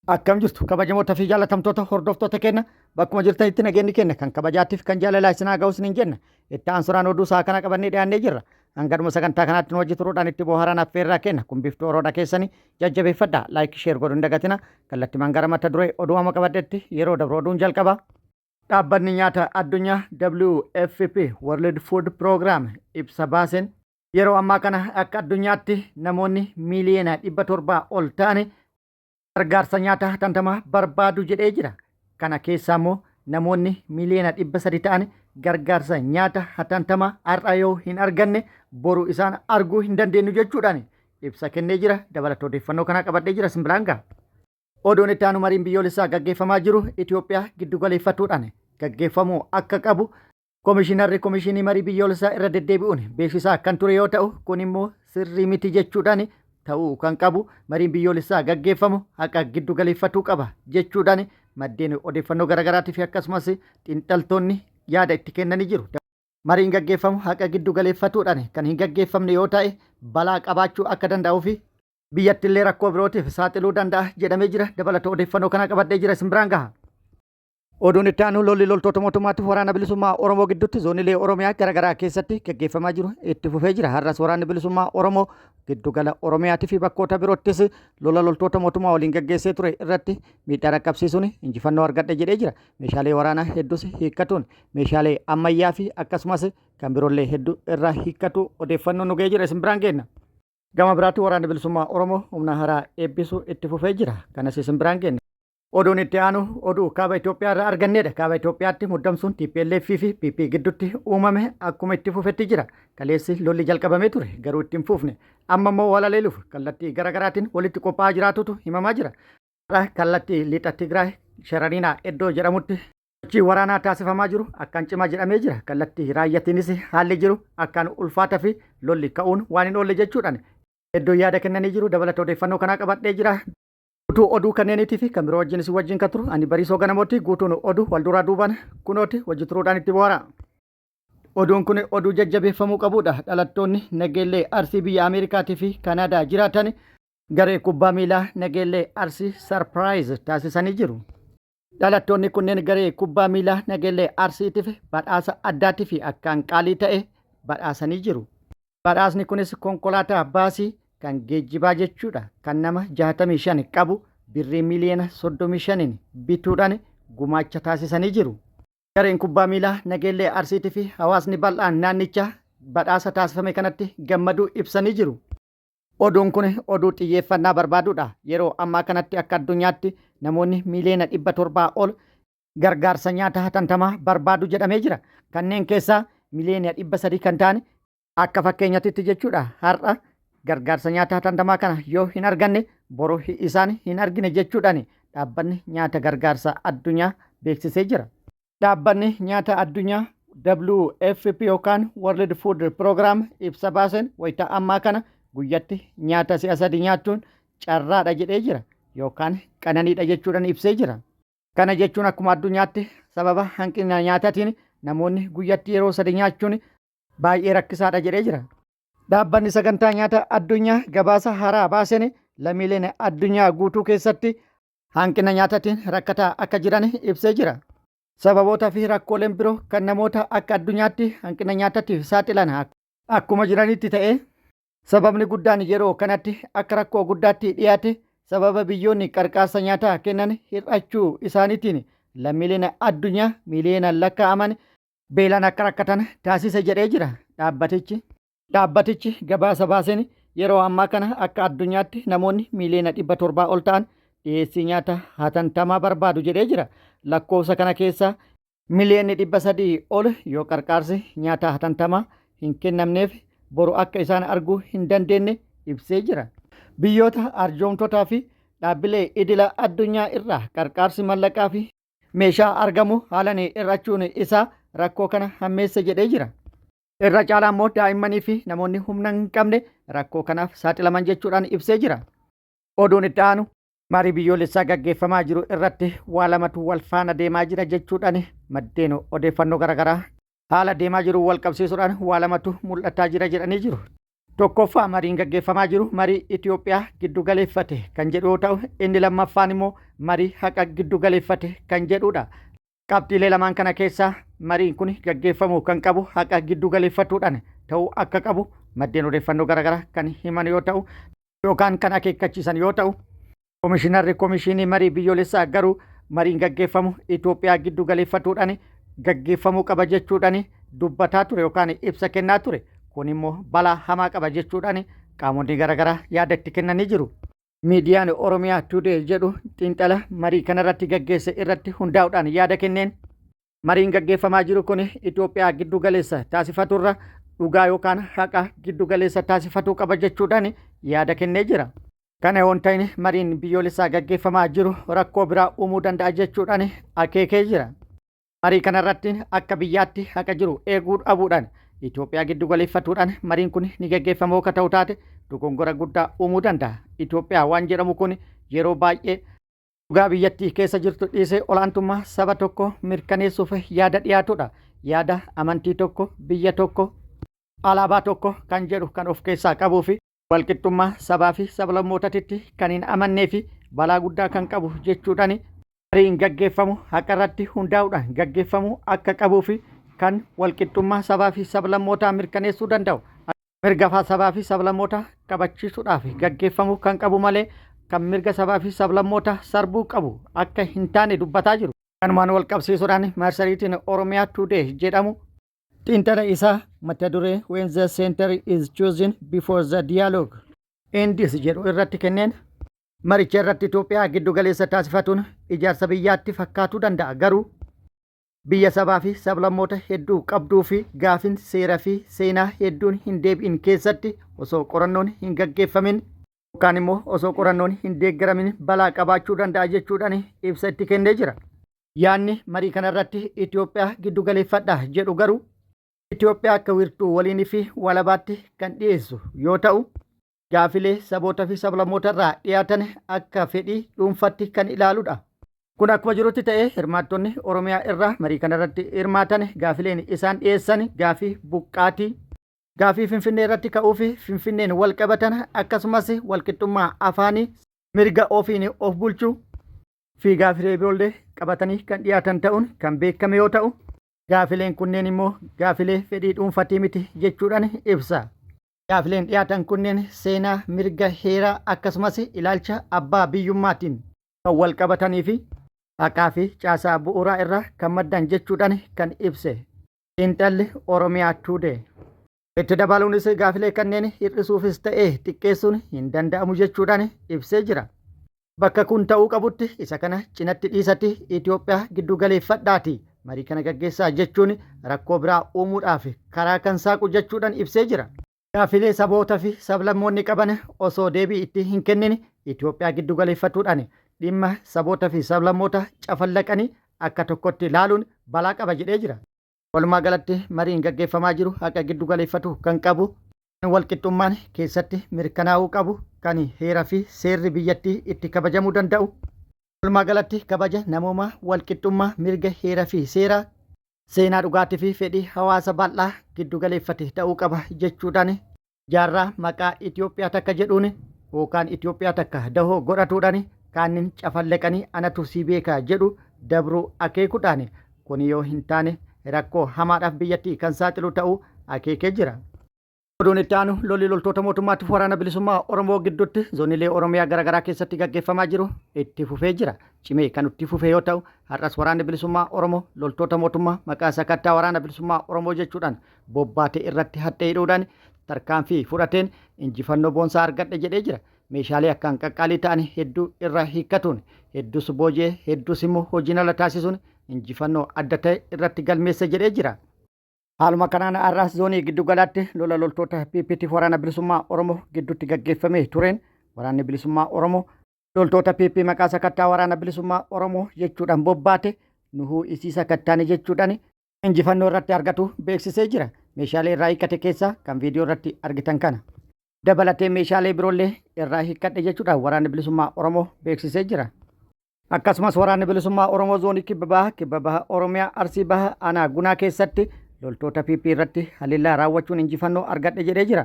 Akkam jirtu kabajamoota fi jaalatamtoota hordoftoota keenya bakkuma jirtanitti nageenyi keenya kan kabajaatiif kan jaalalaa isin haa ga'us ni jenna. Itti aansuudhaan oduu isaa kana qabannee dhiyaannee jirra. Hangaduma sagantaa kanaatti nu wajji turuudhaan itti bohaaraan affeerraa kenna. Kun biiftuu oroodha keessanii jajjabeeffadhaa. Laayik sheer godhuun dagatina. Kallattimaan gara mata duree oduu amma qabaddetti yeroo dabru oduun jalqaba. Dhaabbanni nyaata addunyaa WFP World Food Program ibsa baaseen yeroo ammaa kana akka addunyaatti namoonni miiliyoona 700 ol ta'an gargaarsa nyaata tantamaa barbaadu jedhee jira. Kana keessaa immoo namoonni miiliyoona 300 ta'an gargaarsa nyaata hatantamaa har'a yoo hin arganne boru isaan arguu hin dandeenyu jechuudhaan ibsa kennee jira. Dabalata odeeffannoo kana qabadhee jira Simbilaangaa. Oduun itti aanu mariin biyyoolessaa gaggeeffamaa jiru Itoophiyaa giddu galeeffatuudhaan gaggeeffamuu akka qabu Komishinarri Komishinii marii biyyoolessaa irra deddeebi'uun beeksisaa kan ture yoo ta'u kun immoo sirrii miti jechuudhaan ta'uu kan qabu mariin biyyoolessaa gaggeeffamu haqa giddu galeeffatuu qaba jechuudhaan maddeen odeeffannoo garaagaraatii fi akkasumas xiinxaltoonni yaada itti kennanii jiru. Mariin gaggeeffamu haqa giddu galeeffatuudhaan kan hin gaggeeffamne yoo ta'e balaa qabaachuu akka danda'uu fi biyyattillee rakkoo birootiif saaxiluu danda'a jedhamee jira. Dabalata odeeffannoo kana qabadhee jira Simbilaangaa. Oduun itti aanu lolli loltoota mootummaatti waraana bilisummaa Oromoo gidduutti zoonilee Oromiyaa garaagaraa keessatti gaggeeffamaa jiru itti fufee jira. Har'as waraanni bilisummaa Oromoo giddugala Oromiyaatii fi bakkoota biroottis lola loltoota mootummaa waliin gaggeessee ture irratti miidhaa dhaqqabsiisuun injifannoo argadhe jedhee jira. Meeshaalee waraanaa hedduus hiikkatuun meeshaalee ammayyaa fi akkasumas kan biroollee hedduu irraa hiikkatu odeeffannoo nu ga'ee jira Simbilaangaa. Gama biraatti waraanni bilisummaa Oromoo humna haaraa eebbisuu itti fufee jira. Kanas Simbilaangaa. Oduun itti aanu oduu kaaba Itoophiyaa irraa arganneedha. Kaaba Itoophiyaatti muddamsuun TPLF fi PP gidduutti uumame akkuma itti fufetti jira. Kaleessi lolli jalqabamee ture garuu itti hin fufne. Amma immoo walaleeluuf kallattii garaagaraatiin walitti qophaa'aa jiraatutu himamaa jira. Kallattii lixa Tigraay Sharariinaa Eddoo jedhamutti sochii waraanaa taasifamaa jiru akkaan cimaa jedhamee jira. Kallattii raayyattiinis haalli jiru akkaan ulfaataa fi lolli ka'uun waan hin oolle jechuudhaan Eddoo yaada kennanii jiru. Dabalata odeeffannoo kanaa qabadhee jira. Guutuu oduu kanneeniitii fi kan biroo wajjin si wajjin kan turu ani Bariisoo Ganamooti. Guutuun oduu wal duraa duubaan kunooti wajji turuudhaan itti bohaara. Oduun kun oduu jajjabeeffamuu qabudha. Dhalattoonni Nageellee Arsii biyya Ameerikaatii fi Kanaadaa jiraatan garee kubbaa miilaa Nageellee Arsii sarpiraayiz taasisanii jiru. Dhalattoonni kunneen garee kubbaa miilaa Nageellee Arsiitiif badhaasa addaatii fi akkaan qaalii ta'e badhaasanii jiru. Badhaasni kunis konkolaataa baasii kan geejjibaa jechuudha. Kan nama 65 qabu birrii miiliyoona 35 bituudhaan gumaacha taasisanii jiru. Gareen kubbaa miilaa Nageellee Arsiitii fi hawaasni bal'aan naannichaa badhaasa taasifame kanatti gammaduu ibsanii jiru. Oduun kun oduu xiyyeeffannaa barbaadudha. Yeroo ammaa kanatti akka addunyaatti namoonni miiliyoona 700 ol gargaarsa nyaata hatantamaa barbaadu jedhamee jira. Kanneen keessaa miiliyoona 300 kan ta'an akka fakkeenyatti jechuudha har'a gargaarsa nyaata hatantamaa kana yoo hin arganne boru isaan hin argine jechuudhaan dhaabbanni nyaata gargaarsa addunyaa beeksisee jira. Dhaabbanni nyaata addunyaa WFP yookaan World Food Program ibsa baaseen wayita ammaa kana guyyatti nyaata si'a 3 nyaachuun carraadha jedhee jira yookaan qananiidha jechuudhaan ibsee jira. Kana jechuun akkuma addunyaatti sababa hanqina nyaataatiin namoonni guyyatti yeroo 3 nyaachuun baay'ee rakkisaadha jedhee jira. Dhaabbanni sagantaa nyaata addunyaa gabaasa haaraa baaseen lammiileen addunyaa guutuu keessatti hanqina nyaataatiin rakkataa akka jiran ibsee jira. Sababootaa fi rakkooleen biroo kan namoota akka addunyaatti hanqina nyaataatiif saaxilan akkuma jiranitti ta'ee sababni guddaan yeroo kanatti akka rakkoo guddaatti dhiyaate sababa biyyoonni gargaarsa nyaataa kennan hir'achuu isaaniitiin lammiileen addunyaa miiliyoona lakkaa'aman beelaan akka rakkatan taasise jedhee jira. Dhaabbatichi gabaasa baaseen yeroo ammaa kana akka addunyaatti namoonni miiliyoona 700 ol ta'an dhiyeessii nyaata hatantamaa barbaadu jedhee jira. Lakkoofsa kana keessaa miiliyoonni 300 ol yoo gargaarsi nyaata hatantamaa hin kennamneef boru akka isaan arguu hin dandeenye ibsee jira. Biyyoota arjoomtotaa fi dhaabbilee idila addunyaa irraa gargaarsi mallaqaa fi meeshaa argamu haalaan hir'achuun isaa rakkoo kana hammeesse jedhee jira. Irra caalaa immoo daa'immanii fi namoonni humna hin qabne rakkoo kanaaf saaxilaman jechuudhaan ibsee jira. Oduun itti aanu marii biyyoolessaa gaggeeffamaa jiru irratti waa lamatu wal faana deemaa jira jechuudhaan maddeen odeeffannoo garaagaraa haala deemaa jiru wal qabsiisuudhaan waa lamatu mul'ataa jira jedhanii jiru. Tokkoffaa mariin gaggeeffamaa jiru marii Itoophiyaa giddu galeeffate kan jedhu yoo ta'u, inni lammaffaan immoo marii haqa giddu galeeffate kan jedhudha. Qabxiilee lamaan kana keessaa mariin kun gaggeeffamuu kan qabu haqa giddu galeeffatuudhaan ta'uu akka qabu maddeen odeeffannoo garaagaraa kan himan yoo ta'u yookaan kan akeekkachiisan yoo ta'u, Komishinarri Komishinii Marii Biyyoolessaa garuu mariin gaggeeffamu Itoophiyaa giddu galeeffatuudhaan gaggeeffamuu qaba jechuudhaan dubbataa ture yookaan ibsa kennaa ture. Kun immoo balaa hamaa qaba jechuudhaan qaamonni garaagaraa yaada itti kennanii jiru. Miidiyaan Oromiyaa Today jedhu xiinxala marii kanarratti gaggeesse irratti hundaa'uudhaan yaada kenneen mariin gaggeeffamaa jiru kun Itoophiyaa giddu galeessa taasifaturra dhugaa yookaan haqa giddu galeessa taasifatuu qaba jechuudhaan yaada kennee jira. Kana yoo ta'in mariin biyyoolessaa gaggeeffamaa jiru rakkoo biraa uumuu danda'a jechuudhaan akeekee jira. Marii kanarratti akka biyyaatti haqa jiru eeguu dhabuudhaan Itoophiyaa giddu galeeffatuudhaan mariin kun ni gaggeeffamoo akka ta'u taate dogongora guddaa uumuu danda'a. Itoophiyaa waan jedhamu kun yeroo baay'ee dhugaa biyyattii keessa jirtu dhiisee olaantummaa saba tokko mirkaneessuuf yaada dhiyaatudha. Yaada amantii tokko, biyya tokko, alaabaa tokko kan jedhu kan of keessaa qabuu fi walqixxummaa sabaa fi sablammootaatti kan hin amannee fi balaa guddaa kan qabu jechuudhaan mariin gaggeeffamu haqa irratti hundaa'uudhaan gaggeeffamuu akka qabuu fi kan walqixxummaa sabaa fi sablammootaa mirkaneessuu danda'u. Mirga sabaa fi sablammootaa kabachiisuudhaaf gaggeeffamuu kan qabu malee kan mirga sabaa fi sablammootaa sarbuu qabu akka hin taane dubbataa jiru. Kanumaan wal qabsiisuudhaan marsariitiin Oromiyaa Today jedhamu xiinxala isaa mata duree When the Center is chosen before the dialogue ends jedhu irratti kenneen maricha irratti Itoophiyaa giddu galeessa taasifatuun ijaarsa biyyaatti fakkaatuu danda'a. Garuu biyya sabaa fi sablammoota hedduu qabduu fi gaafin seeraa fi seenaa hedduun hin deebi'in keessatti osoo qorannoon hin gaggeeffamin yookaan immoo osoo qorannoon hin deeggaramin balaa qabaachuu danda'a jechuudhaan ibsa itti kennee jira. Yaanni marii kanarratti Itoophiyaa giddu galeeffadha jedhu garuu Itoophiyaa akka wiirtuu waliinii fi walabaatti kan dhiyeessu yoo ta'u, gaafilee saboota fi sablammoota irraa dhiyaatan akka fedhii dhuunfatti kan ilaaludha. Kun akkuma jirutti ta'ee hirmaattonni Oromiyaa irraa marii kanarratti hirmaatan gaafileen isaan dhiyeessan gaafii buqqaatii, gaafii Finfinnee irratti ka'uu fi Finfinneen wal qabatan akkasumas walqixxummaa afaanii, mirga ofiin of bulchuu fi gaafilee biroollee qabatanii kan dhiyaatan ta'uun kan beekame yoo ta'u, gaafileen kunneen immoo gaafilee fedhii dhuunfatii miti jechuudhaan ibsa. Gaafileen dhiyaatan kunneen seenaa, mirga, heeraa akkasumas ilaalcha abbaa biyyummaatiin kan wal qabatanii fi haqaa fi caasaa bu'uuraa irraa kan maddan jechuudhaan kan ibse xiinxalli Oromiyaa Today. Itti dabaluunis gaafilee kanneen hir'isuufis ta'ee xiqqeessuun hin danda'amu jechuudhaan ibsee jira. Bakka kun ta'uu qabutti isa kana cinatti dhiisatti Itoophiyaa giddu galeeffadhaati marii kana gaggeessaa jechuun rakkoo biraa uumuudhaaf karaa kan saaqu jechuudhaan ibsee jira. Gaafilee saboota fi sablammoonni qaban osoo deebii itti hin kennin Itoophiyaa giddu galeeffatuudhaan dhimma saboota fi sablammoota cafallaqanii akka tokkotti ilaaluun balaa qaba jedhee jira. Walumaa galatti mariin gaggeeffamaa jiru haqa giddu galeeffatu kan qabu, kan walqixxummaan keessatti mirkanaa'uu qabu, kan heeraa fi seerri biyyattii itti kabajamuu danda'u. Walumaa galatti kabaja namoomaa, walqixxummaa, mirga, heeraa fi seeraa, seenaa dhugaatii fi fedhii hawaasa bal'aa giddu galeeffate ta'uu qaba jechuudhaan jaarraa maqaa Itoophiyaa takka jedhuun yookaan Itoophiyaa takka dahoo godhatuudhaan kaannin cafallaqanii anatu si beekaa jedhu dabruu akeekuudhaan kun yoo hin taane rakkoo hamaadhaaf biyyattii kan saaxilu ta'uu akeekee jira. Oduun itti aanu lolli loltoota mootummaatiif waraana bilisummaa Oromoo gidduutti zoonilee Oromiyaa garaagaraa keessatti gaggeeffamaa jiru itti fufee jira. Cimee kan itti fufee yoo ta'u, har'as waraanni bilisummaa Oromoo loltoota mootummaa maqaa sakattaa waraana bilisummaa Oromoo jechuudhaan bobbaatee irratti hadhee hidhuudhaan tarkaanfii fudhateen injifannoo boonsaa argadhe jedhee jira. Meeshaalee akkaan qaqqaalii ta'an hedduu irraa hiikkatuun hedduus booji'ee hedduus immoo hojiin ala taasisuun injifannoo adda ta'e irratti galmeesse jedhee jira. Haaluma kanaan har'as zoonii giddu galaatti lola loltoota PPTF waraana bilisummaa Oromoo gidduutti gaggeeffamee tureen waraanni bilisummaa Oromoo loltoota PP maqaa sakattaa waraana bilisummaa Oromoo jechuudhaan bobbaate nuhuu isii sakattaani jechuudhaan injifannoo irratti argatu beeksisee jira. Meeshaalee irraa hiikkate keessaa kan viidiyoo irratti argitan kana. Dabalatee meeshaalee biroollee irraa hiikkadhe jechuudhaan waraanni bilisummaa Oromoo beeksisee jira. Akkasumas waraanni bilisummaa Oromoo zoonii kibba baha Oromiyaa Arsii baha aanaa Gunaa keessatti loltoota PP irratti haleellaa raawwachuun injifannoo argadhe jedhee jira.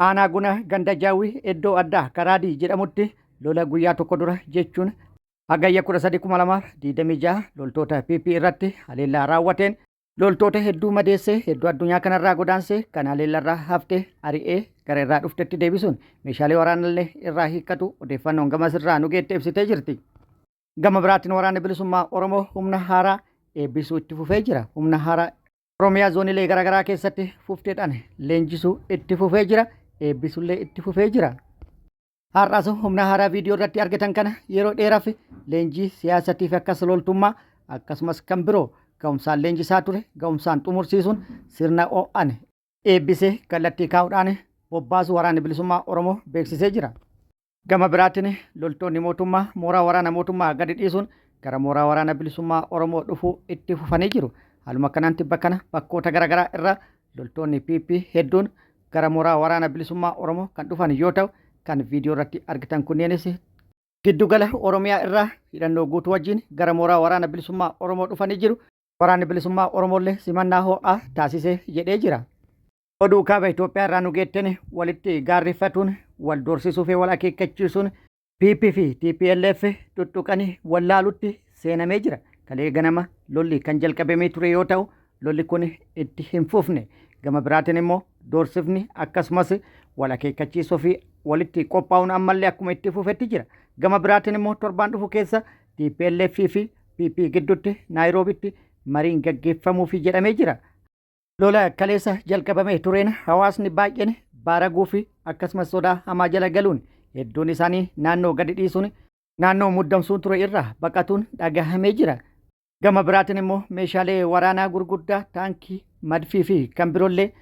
Aanaa guna ganda jaawwii iddoo addaa karaadii jedhamutti lola guyyaa tokko dura jechuun hagayya 13,2026 loltoota PP irratti haleellaa raawwateen loltoota hedduu madeessee hedduu addunyaa kanarraa godaansee kan haleellarraa hafte ari'ee gara irraa dhuftetti deebisuun meeshaalee waraanallee irraa hiikkatu odeeffannoon gamas irraa nu geette ibsitee jirti. Gama biraatiin waraanni bilisummaa Oromoo humna haaraa eebbisuu itti fufee jira. Humna haaraa Oromiyaa zoonilee garaagaraa keessatti fufteedhaan leenjisuu itti fufee jira. Eebbisullee itti fufee jira. Har'aas humna haaraa viidiyoo irratti argitan kana yeroo dheeraaf leenjii siyaasatiif akkas loltummaa akkasumas kan biroo ga'umsaan leenjisaa ture ga'umsaan xumursiisuun sirna o'an eebbisee kallattii kaa'uudhaan bobbaasu waraanni bilisummaa Oromoo beeksisee jira. Gama biraatiin loltoonni mootummaa mooraa waraana mootummaa gadi dhiisuun gara mooraa waraana bilisummaa Oromoo dhufuu itti fufanii jiru. Haaluma kanaan tibba kana bakkoota garaagaraa irraa loltoonni PP hedduun gara mooraa waraana bilisummaa Oromoo kan dhufan yoo ta'u kan viidiyoo irratti argitan kunneenis giddugala Oromiyaa irraa hidhannoo guutuu wajjin gara mooraa waraana bilisummaa Oromoo dhufanii jiru. Waraanni bilisummaa Oromollee simannaa ho'aa taasisee jedhee jira. Oduu kaaba Itoophiyaa irraa nu geetten walitti gaarrifatuun wal doorsisuu fi wal akeekkachiisuun PP fi TPLF tuttuqanii wallaalutti seenamee jira. Kalee ganama lolli kan jalqabamee ture yoo ta'u lolli kun itti hin fufne. Gama biraatiin immoo doorsifni akkasumas wal akeekkachiisuu fi walitti qophaa'uun ammallee akkuma itti fufetti jira. Gama biraatiin immoo torbaan dhufu keessa TPLF fi PP gidduutti Naayiroobitti mariin gaggeeffamuufi jedhamee jira. Lola kaleessa jalqabamee tureen hawaasni baay'een baaraguu fi akkasumas sodaa hamaa jala galuun hedduun isaanii naannoo gadi dhiisuun naannoo muddamsuun ture irraa baqatuun dhagahamee jira. Gama biraatiin immoo meeshaalee waraanaa gurguddaa taankii madfii fi kan biroollee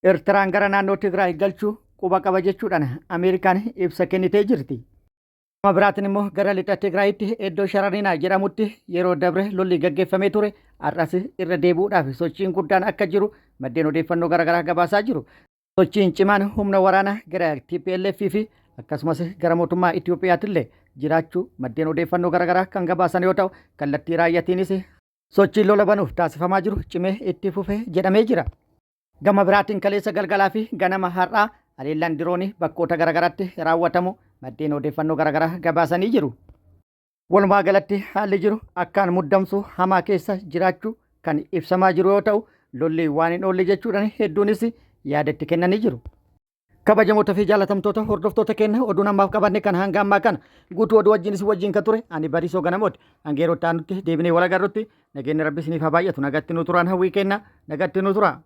Eertiraan gara naannoo Tigraay galchuu quba qaba jechuudhaan Ameerikaan ibsa kennitee jirti. Gama biraatiin immoo gara lixa Tigraayitti iddoo Sharariinaa jedhamutti yeroo dabre lolli gaggeeffamee ture har'as irra deebi'uudhaaf sochiin guddaan akka jiru maddeen odeeffannoo garaagaraa gabaasaa jiru. Sochiin cimaan humna waraanaa gara TPLF fi akkasumas gara mootummaa Itoophiyaattillee jiraachuu maddeen odeeffannoo garaagaraa kan gabaasan yoo ta'u kallattii raayyaatiinis sochiin lola banuuf taasifamaa jiru cimee itti fufee jedhamee jira. Gama biraatiin kaleessa galgalaa fi ganama har'aa haleellaan diroonii bakkoota garaagaraatti raawwatamu maddeen odeeffannoo garaagaraa gabaasanii jiru. Walumaa galatti haalli jiru akkaan muddamsuu hamaa keessa jiraachuu kan ibsamaa jiru yoo ta'u lolli waan hin oolle jechuudhaan hedduunis yaadatti kennanii jiru. Kabajamoota fi jaalatamtoota hordoftoota keenya oduu namaaf qabanne kan hanga ammaa kana guutuu oduu wajjin kan ture ani Bariisoo Ganamooti. Hanga yeroo ta'anutti deebinee wal agarrutti nageenyi Rabbi isiniif haa baay'atu. Nagatti nu turaan hawwii kenna nagatti nu tura.